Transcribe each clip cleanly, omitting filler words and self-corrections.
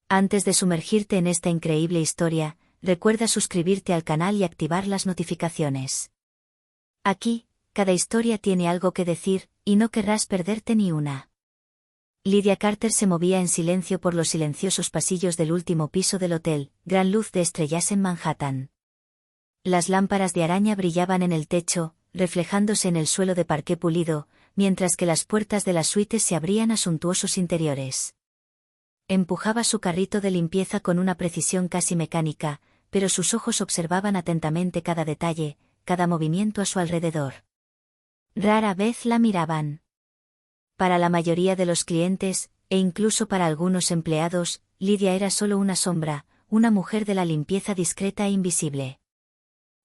Antes de sumergirte en esta increíble historia, recuerda suscribirte al canal y activar las notificaciones. Aquí, cada historia tiene algo que decir, y no querrás perderte ni una. Lydia Carter se movía en silencio por los silenciosos pasillos del último piso del hotel, Gran Luz de Estrellas en Manhattan. Las lámparas de araña brillaban en el techo, reflejándose en el suelo de parqué pulido, mientras que las puertas de las suites se abrían a suntuosos interiores. Empujaba su carrito de limpieza con una precisión casi mecánica, pero sus ojos observaban atentamente cada detalle, cada movimiento a su alrededor. Rara vez la miraban. Para la mayoría de los clientes, e incluso para algunos empleados, Lydia era solo una sombra, una mujer de la limpieza discreta e invisible.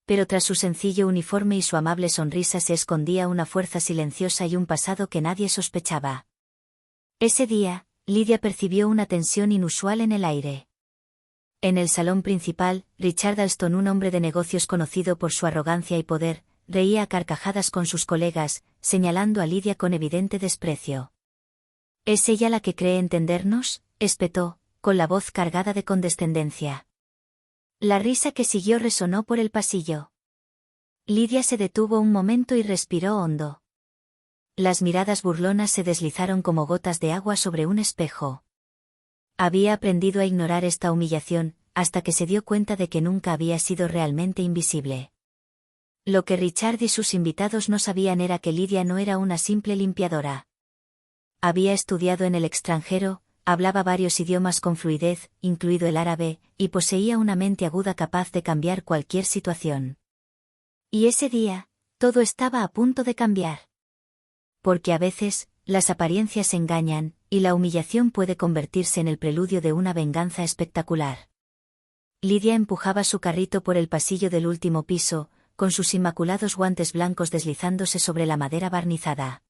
Pero tras su sencillo uniforme y su amable sonrisa se escondía una fuerza silenciosa y un pasado que nadie sospechaba. Ese día, Lydia percibió una tensión inusual en el aire. En el salón principal, Richard Alston, un hombre de negocios conocido por su arrogancia y poder, reía a carcajadas con sus colegas, señalando a Lydia con evidente desprecio. ¿Es ella la que cree entendernos?, espetó, con la voz cargada de condescendencia. La risa que siguió resonó por el pasillo. Lydia se detuvo un momento y respiró hondo. Las miradas burlonas se deslizaron como gotas de agua sobre un espejo. Había aprendido a ignorar esta humillación, hasta que se dio cuenta de que nunca había sido realmente invisible. Lo que Richard y sus invitados no sabían era que Lydia no era una simple limpiadora. Había estudiado en el extranjero, hablaba varios idiomas con fluidez, incluido el árabe, y poseía una mente aguda capaz de cambiar cualquier situación. Y ese día, todo estaba a punto de cambiar. Porque a veces, las apariencias engañan, y la humillación puede convertirse en el preludio de una venganza espectacular. Lydia empujaba su carrito por el pasillo del último piso, con sus inmaculados guantes blancos deslizándose sobre la madera barnizada.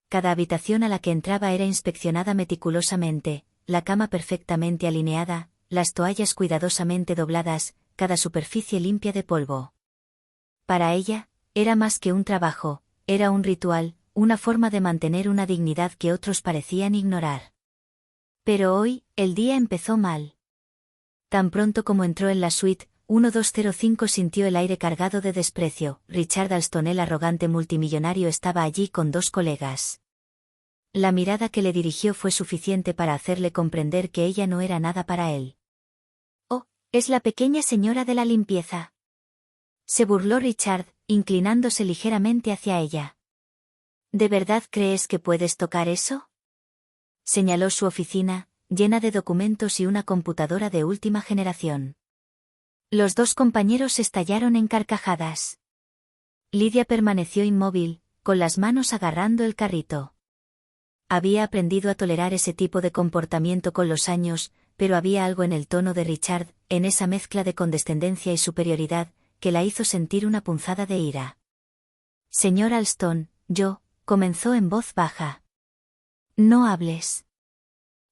Cada habitación a la que entraba era inspeccionada meticulosamente, la cama perfectamente alineada, las toallas cuidadosamente dobladas, cada superficie limpia de polvo. Para ella, era más que un trabajo, era un ritual, una forma de mantener una dignidad que otros parecían ignorar. Pero hoy, el día empezó mal. Tan pronto como entró en la suite, 1205 sintió el aire cargado de desprecio. Richard Alston, el arrogante multimillonario, estaba allí con dos colegas. La mirada que le dirigió fue suficiente para hacerle comprender que ella no era nada para él. «Oh, es la pequeña señora de la limpieza», se burló Richard, inclinándose ligeramente hacia ella. «¿De verdad crees que puedes tocar eso?», señaló su oficina, llena de documentos y una computadora de última generación. Los dos compañeros estallaron en carcajadas. Lydia permaneció inmóvil, con las manos agarrando el carrito. Había aprendido a tolerar ese tipo de comportamiento con los años, pero había algo en el tono de Richard, en esa mezcla de condescendencia y superioridad, que la hizo sentir una punzada de ira. «Señor Alston, comenzó en voz baja. «No hables»,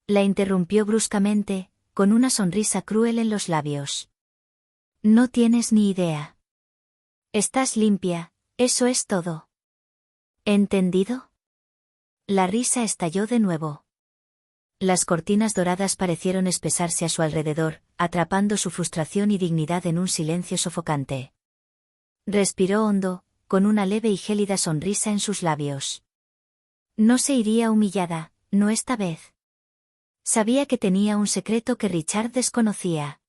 la interrumpió bruscamente, con una sonrisa cruel en los labios. «No tienes ni idea. Estás limpia, eso es todo. ¿Entendido?». La risa estalló de nuevo. Las cortinas doradas parecieron espesarse a su alrededor, atrapando su frustración y dignidad en un silencio sofocante. Respiró hondo, con una leve y gélida sonrisa en sus labios. No se iría humillada, no esta vez. Sabía que tenía un secreto que Richard desconocía.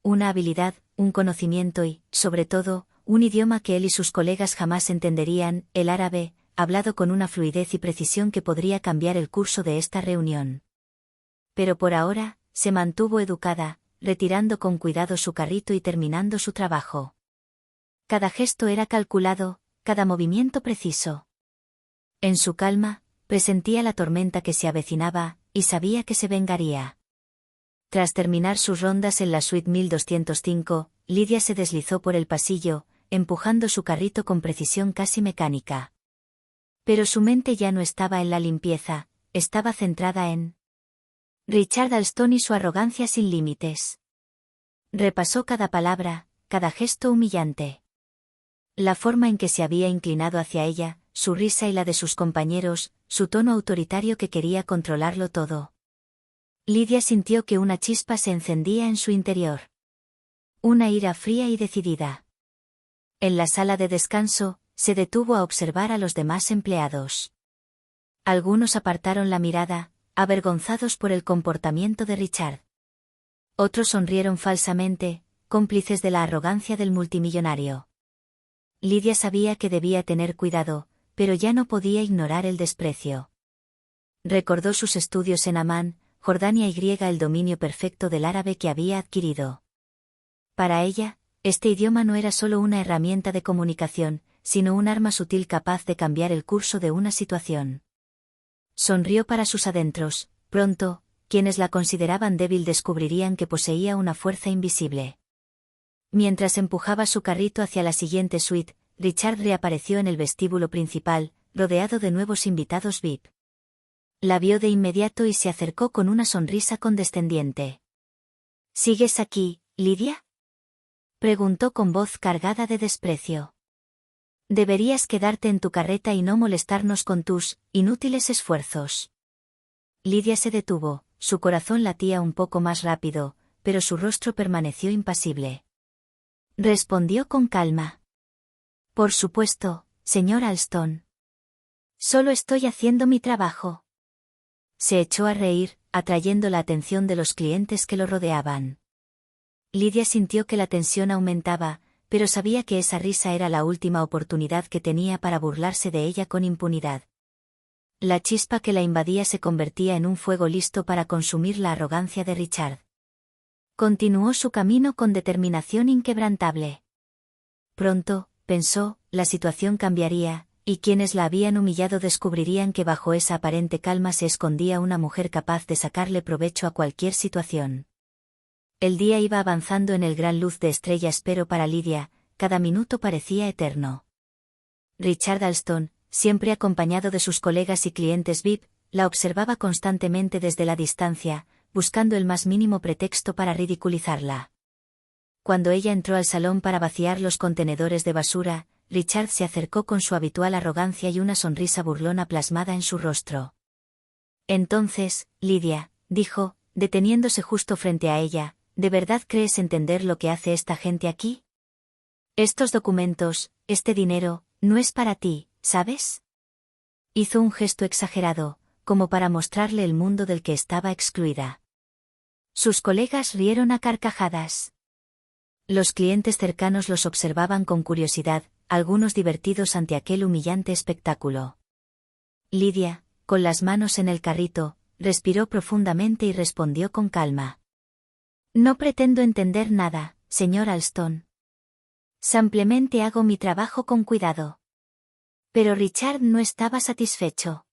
Una habilidad, un conocimiento y, sobre todo, un idioma que él y sus colegas jamás entenderían, el árabe, hablado con una fluidez y precisión que podría cambiar el curso de esta reunión. Pero por ahora, se mantuvo educada, retirando con cuidado su carrito y terminando su trabajo. Cada gesto era calculado, cada movimiento preciso. En su calma, presentía la tormenta que se avecinaba, y sabía que se vengaría. Tras terminar sus rondas en la suite 1205, Lydia se deslizó por el pasillo, empujando su carrito con precisión casi mecánica. Pero su mente ya no estaba en la limpieza, estaba centrada en Richard Alston y su arrogancia sin límites. Repasó cada palabra, cada gesto humillante. La forma en que se había inclinado hacia ella, su risa y la de sus compañeros, su tono autoritario que quería controlarlo todo. Lydia sintió que una chispa se encendía en su interior. Una ira fría y decidida. En la sala de descanso, se detuvo a observar a los demás empleados. Algunos apartaron la mirada, avergonzados por el comportamiento de Richard. Otros sonrieron falsamente, cómplices de la arrogancia del multimillonario. Lydia sabía que debía tener cuidado, pero ya no podía ignorar el desprecio. Recordó sus estudios en Amán, Jordania y el dominio perfecto del árabe que había adquirido. Para ella, este idioma no era solo una herramienta de comunicación, sino un arma sutil capaz de cambiar el curso de una situación. Sonrió para sus adentros. Pronto, quienes la consideraban débil descubrirían que poseía una fuerza invisible. Mientras empujaba su carrito hacia la siguiente suite, Richard reapareció en el vestíbulo principal, rodeado de nuevos invitados VIP. La vio de inmediato y se acercó con una sonrisa condescendiente. ¿Sigues aquí, Lydia?, preguntó con voz cargada de desprecio. Deberías quedarte en tu carreta y no molestarnos con tus inútiles esfuerzos. Lydia se detuvo, su corazón latía un poco más rápido, pero su rostro permaneció impasible. Respondió con calma. Por supuesto, señor Alston. Solo estoy haciendo mi trabajo. Se echó a reír, atrayendo la atención de los clientes que lo rodeaban. Lydia sintió que la tensión aumentaba, pero sabía que esa risa era la última oportunidad que tenía para burlarse de ella con impunidad. La chispa que la invadía se convertía en un fuego listo para consumir la arrogancia de Richard. Continuó su camino con determinación inquebrantable. Pronto, pensó, la situación cambiaría, y quienes la habían humillado descubrirían que bajo esa aparente calma se escondía una mujer capaz de sacarle provecho a cualquier situación. El día iba avanzando en el gran luz de estrellas, pero para Lydia, cada minuto parecía eterno. Richard Alston, siempre acompañado de sus colegas y clientes VIP, la observaba constantemente desde la distancia, buscando el más mínimo pretexto para ridiculizarla. Cuando ella entró al salón para vaciar los contenedores de basura, Richard se acercó con su habitual arrogancia y una sonrisa burlona plasmada en su rostro. Entonces, Lydia, dijo, deteniéndose justo frente a ella, ¿de verdad crees entender lo que hace esta gente aquí? Estos documentos, este dinero, no es para ti, ¿sabes? Hizo un gesto exagerado, como para mostrarle el mundo del que estaba excluida. Sus colegas rieron a carcajadas. Los clientes cercanos los observaban con curiosidad, algunos divertidos ante aquel humillante espectáculo. Lydia, con las manos en el carrito, respiró profundamente y respondió con calma. No pretendo entender nada, señor Alston. Simplemente hago mi trabajo con cuidado. Pero Richard no estaba satisfecho.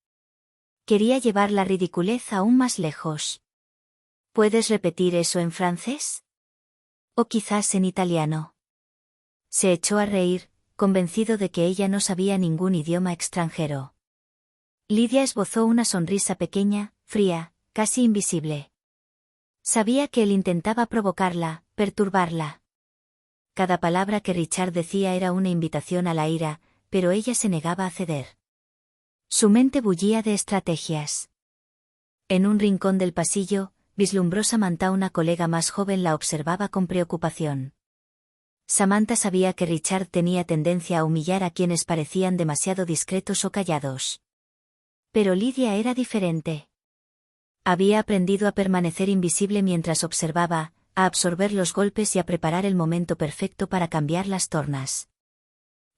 Quería llevar la ridiculez aún más lejos. ¿Puedes repetir eso en francés? O quizás en italiano. Se echó a reír, convencido de que ella no sabía ningún idioma extranjero. Lydia esbozó una sonrisa pequeña, fría, casi invisible. Sabía que él intentaba provocarla, perturbarla. Cada palabra que Richard decía era una invitación a la ira, pero ella se negaba a ceder. Su mente bullía de estrategias. En un rincón del pasillo, vislumbró Samantha, una colega más joven la observaba con preocupación. Samantha sabía que Richard tenía tendencia a humillar a quienes parecían demasiado discretos o callados. Pero Lydia era diferente. Había aprendido a permanecer invisible mientras observaba, a absorber los golpes y a preparar el momento perfecto para cambiar las tornas.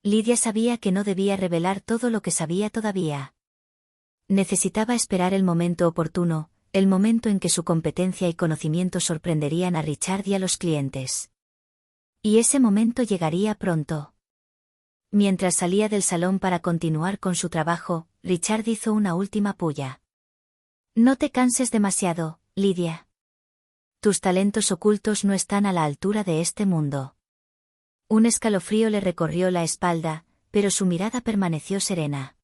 Lydia sabía que no debía revelar todo lo que sabía todavía. Necesitaba esperar el momento oportuno, el momento en que su competencia y conocimiento sorprenderían a Richard y a los clientes. Y ese momento llegaría pronto. Mientras salía del salón para continuar con su trabajo, Richard hizo una última pulla. No te canses demasiado, Lydia. Tus talentos ocultos no están a la altura de este mundo. Un escalofrío le recorrió la espalda, pero su mirada permaneció serena.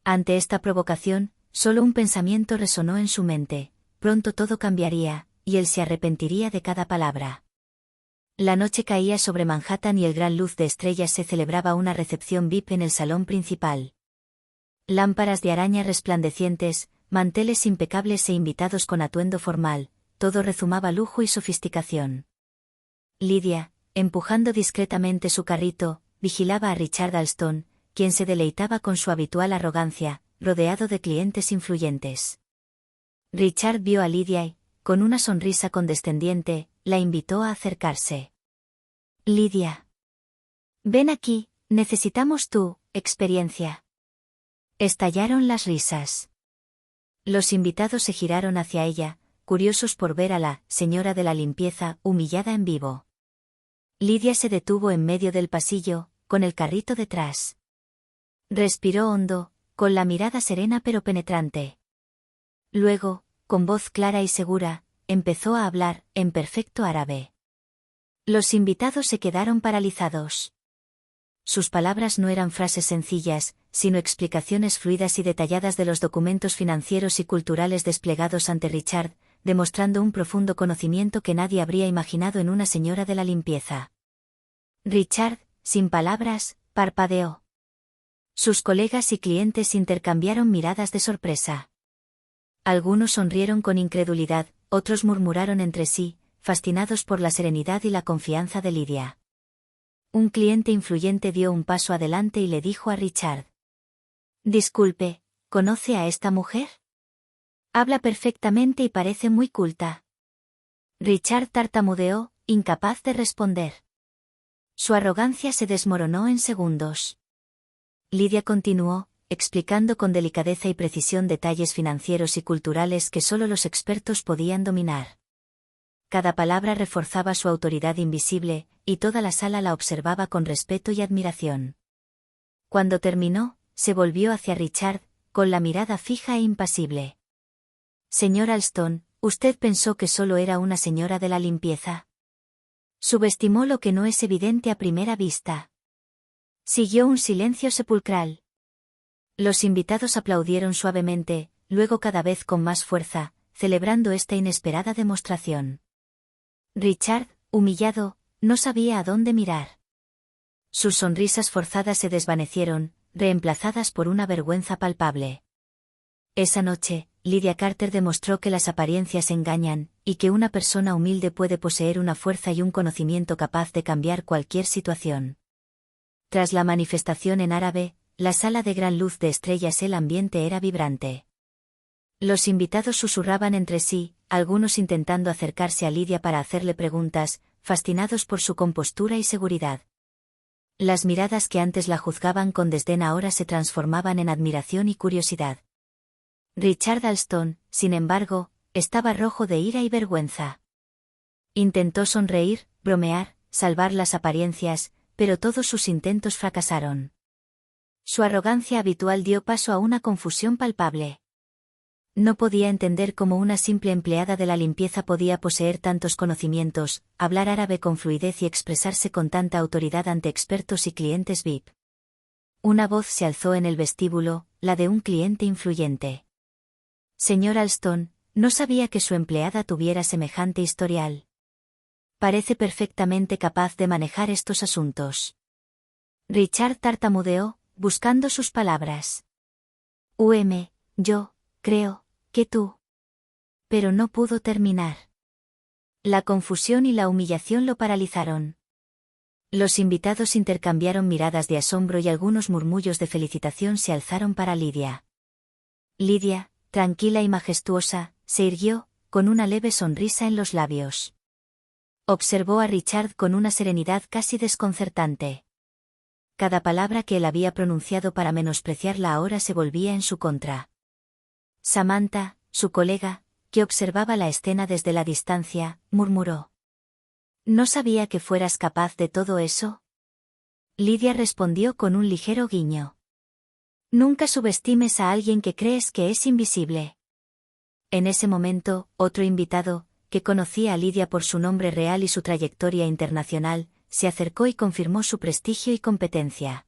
Ante esta provocación, solo un pensamiento resonó en su mente: pronto todo cambiaría, y él se arrepentiría de cada palabra. La noche caía sobre Manhattan y el gran luz de estrellas se celebraba una recepción VIP en el salón principal. Lámparas de araña resplandecientes, manteles impecables e invitados con atuendo formal, todo rezumaba lujo y sofisticación. Lidia, empujando discretamente su carrito, vigilaba a Richard Alston, quien se deleitaba con su habitual arrogancia, rodeado de clientes influyentes. Richard vio a Lidia y, con una sonrisa condescendiente, la invitó a acercarse. Lidia. Ven aquí, necesitamos tu experiencia. Estallaron las risas. Los invitados se giraron hacia ella, curiosos por ver a la señora de la limpieza humillada en vivo. Lidia se detuvo en medio del pasillo, con el carrito detrás. Respiró hondo, con la mirada serena pero penetrante. Luego, con voz clara y segura, empezó a hablar, en perfecto árabe. Los invitados se quedaron paralizados. Sus palabras no eran frases sencillas, sino explicaciones fluidas y detalladas de los documentos financieros y culturales desplegados ante Richard, demostrando un profundo conocimiento que nadie habría imaginado en una señora de la limpieza. Richard, sin palabras, parpadeó. Sus colegas y clientes intercambiaron miradas de sorpresa. Algunos sonrieron con incredulidad, otros murmuraron entre sí, fascinados por la serenidad y la confianza de Lidia. Un cliente influyente dio un paso adelante y le dijo a Richard: «Disculpe, ¿conoce a esta mujer? Habla perfectamente y parece muy culta». Richard tartamudeó, incapaz de responder. Su arrogancia se desmoronó en segundos. Lidia continuó, explicando con delicadeza y precisión detalles financieros y culturales que solo los expertos podían dominar. Cada palabra reforzaba su autoridad invisible, y toda la sala la observaba con respeto y admiración. Cuando terminó, se volvió hacia Richard, con la mirada fija e impasible. «Señor Alston, ¿usted pensó que solo era una señora de la limpieza? Subestimó lo que no es evidente a primera vista». Siguió un silencio sepulcral. Los invitados aplaudieron suavemente, luego cada vez con más fuerza, celebrando esta inesperada demostración. Richard, humillado, no sabía a dónde mirar. Sus sonrisas forzadas se desvanecieron, reemplazadas por una vergüenza palpable. Esa noche, Lidia Carter demostró que las apariencias engañan, y que una persona humilde puede poseer una fuerza y un conocimiento capaz de cambiar cualquier situación. Tras la manifestación en árabe, la sala de gran luz de estrellas, el ambiente era vibrante. Los invitados susurraban entre sí, algunos intentando acercarse a Lidia para hacerle preguntas, fascinados por su compostura y seguridad. Las miradas que antes la juzgaban con desdén ahora se transformaban en admiración y curiosidad. Richard Alston, sin embargo, estaba rojo de ira y vergüenza. Intentó sonreír, bromear, salvar las apariencias, pero todos sus intentos fracasaron. Su arrogancia habitual dio paso a una confusión palpable. No podía entender cómo una simple empleada de la limpieza podía poseer tantos conocimientos, hablar árabe con fluidez y expresarse con tanta autoridad ante expertos y clientes VIP. Una voz se alzó en el vestíbulo, la de un cliente influyente. «Señor Alston, no sabía que su empleada tuviera semejante historial. Parece perfectamente capaz de manejar estos asuntos». Richard tartamudeó, buscando sus palabras. Yo creo que tú. Pero no pudo terminar. La confusión y la humillación lo paralizaron. Los invitados intercambiaron miradas de asombro y algunos murmullos de felicitación se alzaron para Lidia. Lidia, tranquila y majestuosa, se irguió, con una leve sonrisa en los labios. Observó a Richard con una serenidad casi desconcertante. Cada palabra que él había pronunciado para menospreciarla ahora se volvía en su contra. Samantha, su colega, que observaba la escena desde la distancia, murmuró: «¿No sabía que fueras capaz de todo eso?». Lidia respondió con un ligero guiño. «Nunca subestimes a alguien que crees que es invisible». En ese momento, otro invitado, que conocía a Lidia por su nombre real y su trayectoria internacional, se acercó y confirmó su prestigio y competencia.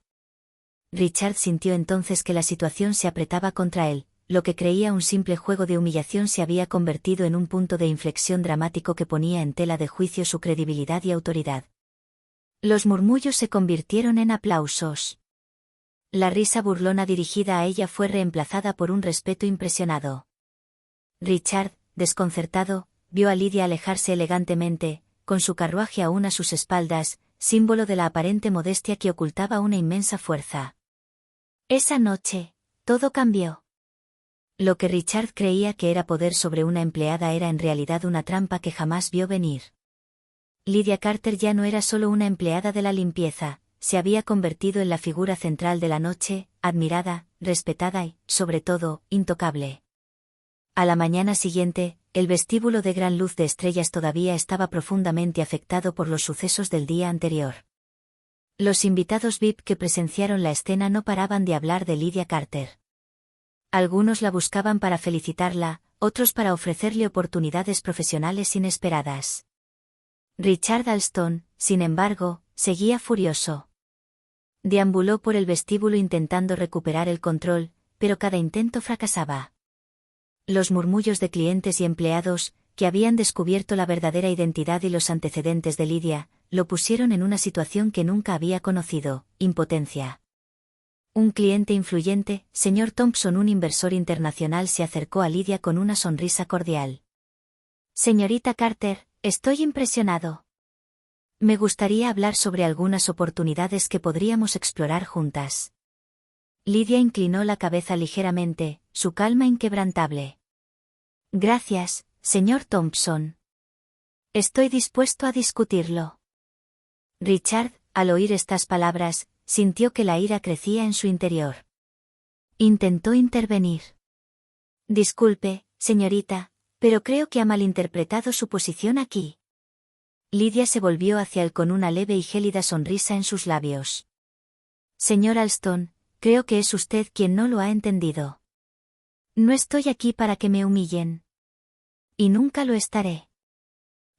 Richard sintió entonces que la situación se apretaba contra él. Lo que creía un simple juego de humillación se había convertido en un punto de inflexión dramático que ponía en tela de juicio su credibilidad y autoridad. Los murmullos se convirtieron en aplausos. La risa burlona dirigida a ella fue reemplazada por un respeto impresionado. Richard, desconcertado, vio a Lidia alejarse elegantemente, con su carruaje aún a sus espaldas, símbolo de la aparente modestia que ocultaba una inmensa fuerza. Esa noche, todo cambió. Lo que Richard creía que era poder sobre una empleada era en realidad una trampa que jamás vio venir. Lydia Carter ya no era solo una empleada de la limpieza, se había convertido en la figura central de la noche, admirada, respetada y, sobre todo, intocable. A la mañana siguiente, el vestíbulo de gran luz de estrellas todavía estaba profundamente afectado por los sucesos del día anterior. Los invitados VIP que presenciaron la escena no paraban de hablar de Lydia Carter. Algunos la buscaban para felicitarla, otros para ofrecerle oportunidades profesionales inesperadas. Richard Alston, sin embargo, seguía furioso. Deambuló por el vestíbulo intentando recuperar el control, pero cada intento fracasaba. Los murmullos de clientes y empleados, que habían descubierto la verdadera identidad y los antecedentes de Lydia, lo pusieron en una situación que nunca había conocido: impotencia. Un cliente influyente, señor Thompson, un inversor internacional, se acercó a Lydia con una sonrisa cordial. Señorita Carter, estoy impresionado. Me gustaría hablar sobre algunas oportunidades que podríamos explorar juntas. Lydia inclinó la cabeza ligeramente, su calma inquebrantable. Gracias, señor Thompson. Estoy dispuesto a discutirlo. Richard, al oír estas palabras, sintió que la ira crecía en su interior. Intentó intervenir. Disculpe, señorita, pero creo que ha malinterpretado su posición aquí. Lydia se volvió hacia él con una leve y gélida sonrisa en sus labios. Señor Alston, creo que es usted quien no lo ha entendido. No estoy aquí para que me humillen. Y nunca lo estaré.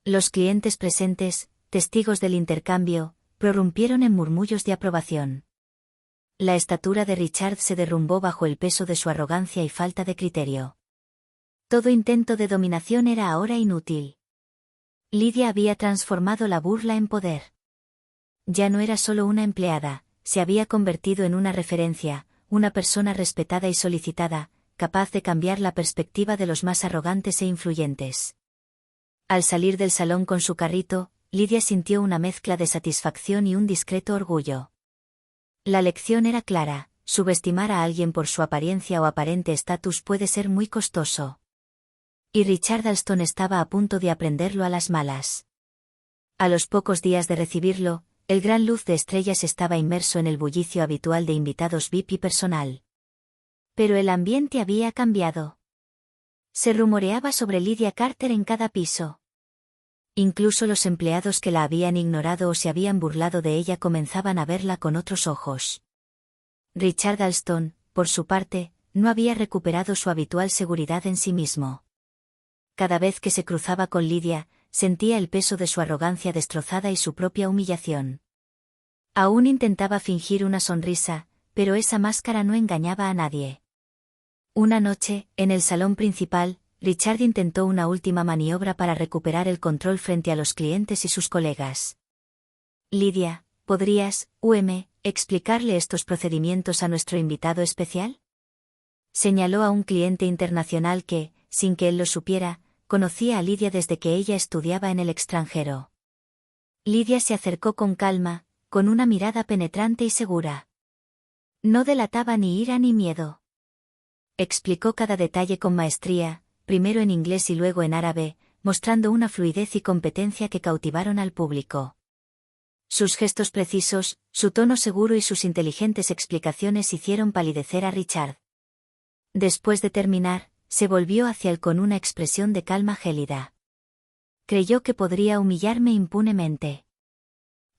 Los clientes presentes, testigos del intercambio, prorrumpieron en murmullos de aprobación. La estatura de Richard se derrumbó bajo el peso de su arrogancia y falta de criterio. Todo intento de dominación era ahora inútil. Lydia había transformado la burla en poder. Ya no era solo una empleada, se había convertido en una referencia, una persona respetada y solicitada, capaz de cambiar la perspectiva de los más arrogantes e influyentes. Al salir del salón con su carrito, Lydia sintió una mezcla de satisfacción y un discreto orgullo. La lección era clara: subestimar a alguien por su apariencia o aparente estatus puede ser muy costoso. Y Richard Alston estaba a punto de aprenderlo a las malas. A los pocos días de recibirlo, el gran luz de estrellas estaba inmerso en el bullicio habitual de invitados VIP y personal. Pero el ambiente había cambiado. Se rumoreaba sobre Lydia Carter en cada piso. Incluso los empleados que la habían ignorado o se habían burlado de ella comenzaban a verla con otros ojos. Richard Alston, por su parte, no había recuperado su habitual seguridad en sí mismo. Cada vez que se cruzaba con Lydia, sentía el peso de su arrogancia destrozada y su propia humillación. Aún intentaba fingir una sonrisa, pero esa máscara no engañaba a nadie. Una noche, en el salón principal, Richard intentó una última maniobra para recuperar el control frente a los clientes y sus colegas. Lydia, ¿podrías, explicarle estos procedimientos a nuestro invitado especial? Señaló a un cliente internacional que, sin que él lo supiera, conocía a Lydia desde que ella estudiaba en el extranjero. Lydia se acercó con calma, con una mirada penetrante y segura. No delataba ni ira ni miedo. Explicó cada detalle con maestría, primero en inglés y luego en árabe, mostrando una fluidez y competencia que cautivaron al público. Sus gestos precisos, su tono seguro y sus inteligentes explicaciones hicieron palidecer a Richard. Después de terminar, se volvió hacia él con una expresión de calma gélida. Creyó que podría humillarme impunemente.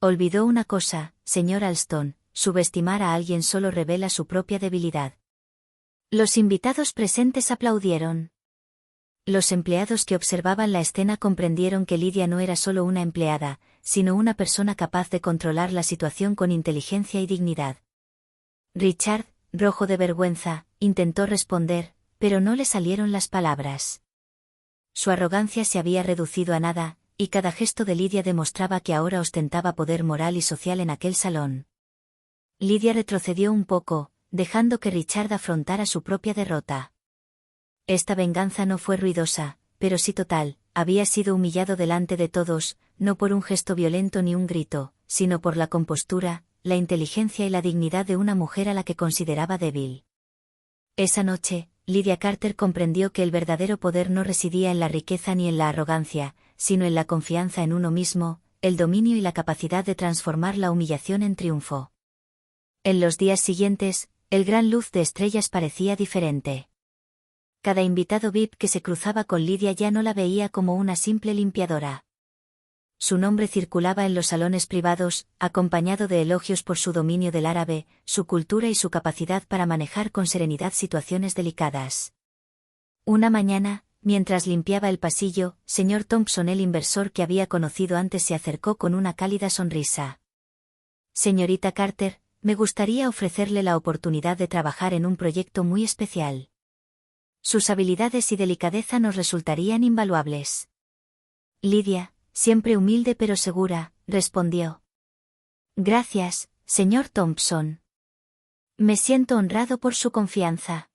Olvidó una cosa, señor Alston: subestimar a alguien solo revela su propia debilidad. Los invitados presentes aplaudieron. Los empleados que observaban la escena comprendieron que Lydia no era solo una empleada, sino una persona capaz de controlar la situación con inteligencia y dignidad. Richard, rojo de vergüenza, intentó responder, pero no le salieron las palabras. Su arrogancia se había reducido a nada, y cada gesto de Lydia demostraba que ahora ostentaba poder moral y social en aquel salón. Lydia retrocedió un poco, dejando que Richard afrontara su propia derrota. Esta venganza no fue ruidosa, pero sí total. Había sido humillado delante de todos, no por un gesto violento ni un grito, sino por la compostura, la inteligencia y la dignidad de una mujer a la que consideraba débil. Esa noche, Lydia Carter comprendió que el verdadero poder no residía en la riqueza ni en la arrogancia, sino en la confianza en uno mismo, el dominio y la capacidad de transformar la humillación en triunfo. En los días siguientes, el gran luz de estrellas parecía diferente. Cada invitado VIP que se cruzaba con Lydia ya no la veía como una simple limpiadora. Su nombre circulaba en los salones privados, acompañado de elogios por su dominio del árabe, su cultura y su capacidad para manejar con serenidad situaciones delicadas. Una mañana, mientras limpiaba el pasillo, señor Thompson, el inversor que había conocido antes, se acercó con una cálida sonrisa. Señorita Carter, me gustaría ofrecerle la oportunidad de trabajar en un proyecto muy especial. Sus habilidades y delicadeza nos resultarían invaluables. Lydia, siempre humilde pero segura, respondió. Gracias, señor Thompson. Me siento honrado por su confianza.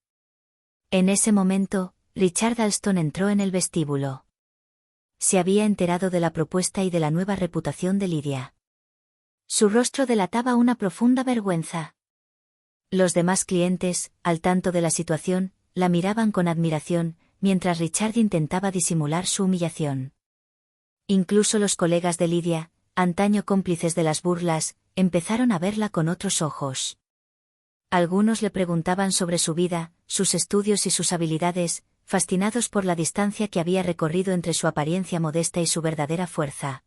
En ese momento, Richard Alston entró en el vestíbulo. Se había enterado de la propuesta y de la nueva reputación de Lydia. Su rostro delataba una profunda vergüenza. Los demás clientes, al tanto de la situación, la miraban con admiración, mientras Richard intentaba disimular su humillación. Incluso los colegas de Lydia, antaño cómplices de las burlas, empezaron a verla con otros ojos. Algunos le preguntaban sobre su vida, sus estudios y sus habilidades, fascinados por la distancia que había recorrido entre su apariencia modesta y su verdadera fuerza.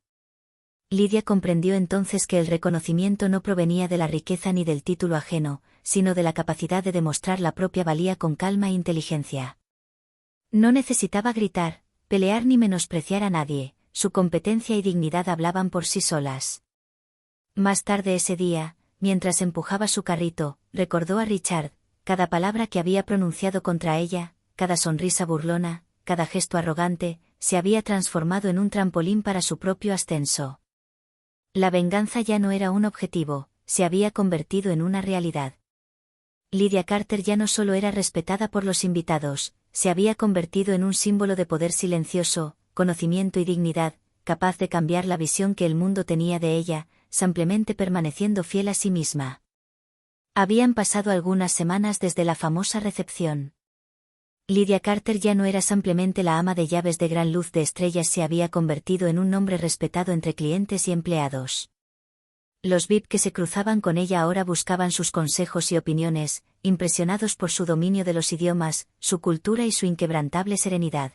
Lydia comprendió entonces que el reconocimiento no provenía de la riqueza ni del título ajeno, sino de la capacidad de demostrar la propia valía con calma e inteligencia. No necesitaba gritar, pelear ni menospreciar a nadie, su competencia y dignidad hablaban por sí solas. Más tarde ese día, mientras empujaba su carrito, recordó a Richard, cada palabra que había pronunciado contra ella, cada sonrisa burlona, cada gesto arrogante, se había transformado en un trampolín para su propio ascenso. La venganza ya no era un objetivo, se había convertido en una realidad. Lydia Carter ya no solo era respetada por los invitados, se había convertido en un símbolo de poder silencioso, conocimiento y dignidad, capaz de cambiar la visión que el mundo tenía de ella, simplemente permaneciendo fiel a sí misma. Habían pasado algunas semanas desde la famosa recepción. Lydia Carter ya no era simplemente la ama de llaves de Gran Luz de Estrellas, se había convertido en un nombre respetado entre clientes y empleados. Los VIP que se cruzaban con ella ahora buscaban sus consejos y opiniones, impresionados por su dominio de los idiomas, su cultura y su inquebrantable serenidad.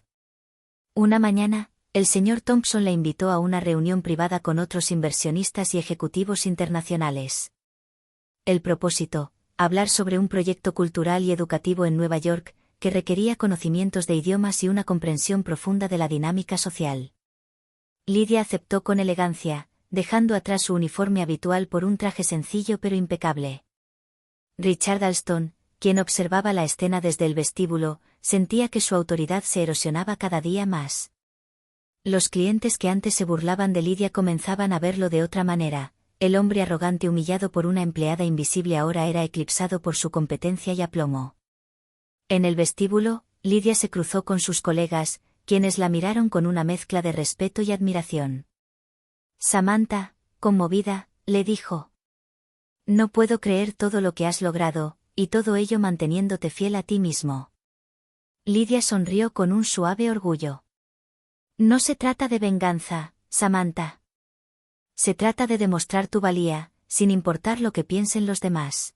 Una mañana, el señor Thompson la invitó a una reunión privada con otros inversionistas y ejecutivos internacionales. El propósito, hablar sobre un proyecto cultural y educativo en Nueva York, que requería conocimientos de idiomas y una comprensión profunda de la dinámica social. Lydia aceptó con elegancia, dejando atrás su uniforme habitual por un traje sencillo pero impecable. Richard Alston, quien observaba la escena desde el vestíbulo, sentía que su autoridad se erosionaba cada día más. Los clientes que antes se burlaban de Lydia comenzaban a verlo de otra manera. El hombre arrogante humillado por una empleada invisible ahora era eclipsado por su competencia y aplomo. En el vestíbulo, Lydia se cruzó con sus colegas, quienes la miraron con una mezcla de respeto y admiración. Samantha, conmovida, le dijo: No puedo creer todo lo que has logrado, y todo ello manteniéndote fiel a ti mismo. Lydia sonrió con un suave orgullo. No se trata de venganza, Samantha. Se trata de demostrar tu valía, sin importar lo que piensen los demás.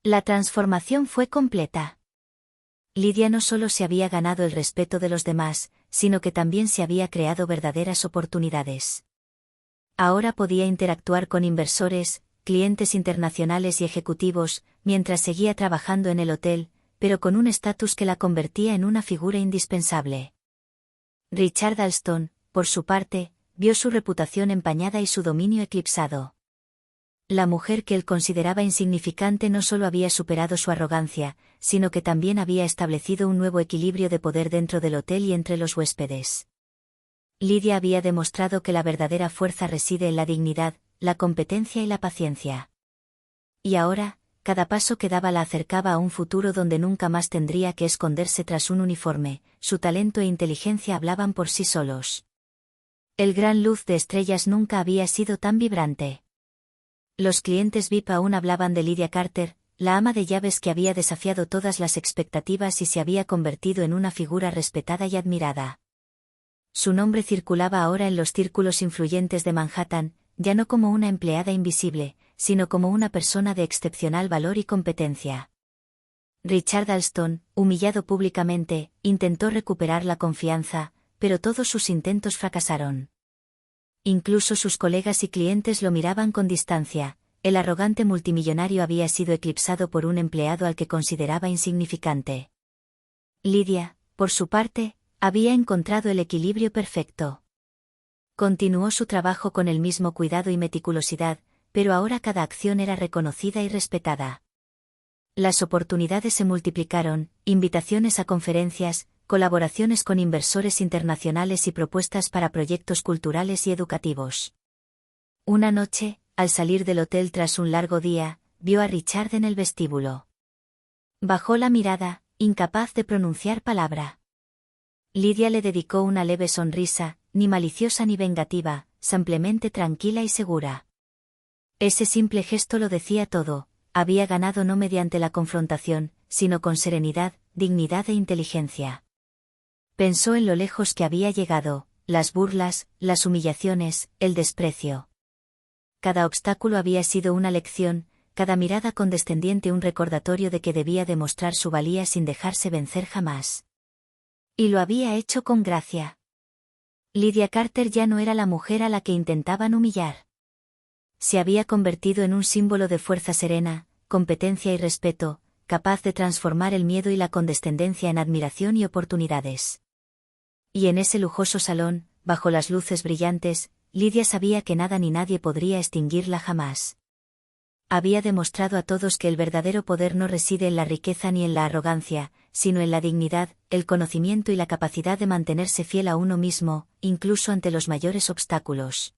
La transformación fue completa. Lydia no solo se había ganado el respeto de los demás, sino que también se había creado verdaderas oportunidades. Ahora podía interactuar con inversores, clientes internacionales y ejecutivos, mientras seguía trabajando en el hotel, pero con un estatus que la convertía en una figura indispensable. Richard Alston, por su parte, vio su reputación empañada y su dominio eclipsado. La mujer que él consideraba insignificante no solo había superado su arrogancia, sino que también había establecido un nuevo equilibrio de poder dentro del hotel y entre los huéspedes. Lydia había demostrado que la verdadera fuerza reside en la dignidad, la competencia y la paciencia. Y ahora, cada paso que daba la acercaba a un futuro donde nunca más tendría que esconderse tras un uniforme, su talento e inteligencia hablaban por sí solos. El gran luz de estrellas nunca había sido tan vibrante. Los clientes VIP aún hablaban de Lydia Carter, la ama de llaves que había desafiado todas las expectativas y se había convertido en una figura respetada y admirada. Su nombre circulaba ahora en los círculos influyentes de Manhattan, ya no como una empleada invisible, sino como una persona de excepcional valor y competencia. Richard Alston, humillado públicamente, intentó recuperar la confianza, pero todos sus intentos fracasaron. Incluso sus colegas y clientes lo miraban con distancia. El arrogante multimillonario había sido eclipsado por un empleado al que consideraba insignificante. Lydia, por su parte, había encontrado el equilibrio perfecto. Continuó su trabajo con el mismo cuidado y meticulosidad, pero ahora cada acción era reconocida y respetada. Las oportunidades se multiplicaron, invitaciones a conferencias, colaboraciones con inversores internacionales y propuestas para proyectos culturales y educativos. Una noche, al salir del hotel tras un largo día, vio a Richard en el vestíbulo. Bajó la mirada, incapaz de pronunciar palabra. Lydia le dedicó una leve sonrisa, ni maliciosa ni vengativa, simplemente tranquila y segura. Ese simple gesto lo decía todo: había ganado no mediante la confrontación, sino con serenidad, dignidad e inteligencia. Pensó en lo lejos que había llegado, las burlas, las humillaciones, el desprecio. Cada obstáculo había sido una lección, cada mirada condescendiente un recordatorio de que debía demostrar su valía sin dejarse vencer jamás. Y lo había hecho con gracia. Lydia Carter ya no era la mujer a la que intentaban humillar. Se había convertido en un símbolo de fuerza serena, competencia y respeto, capaz de transformar el miedo y la condescendencia en admiración y oportunidades. Y en ese lujoso salón, bajo las luces brillantes, Lydia sabía que nada ni nadie podría extinguirla jamás. Había demostrado a todos que el verdadero poder no reside en la riqueza ni en la arrogancia, sino en la dignidad, el conocimiento y la capacidad de mantenerse fiel a uno mismo, incluso ante los mayores obstáculos.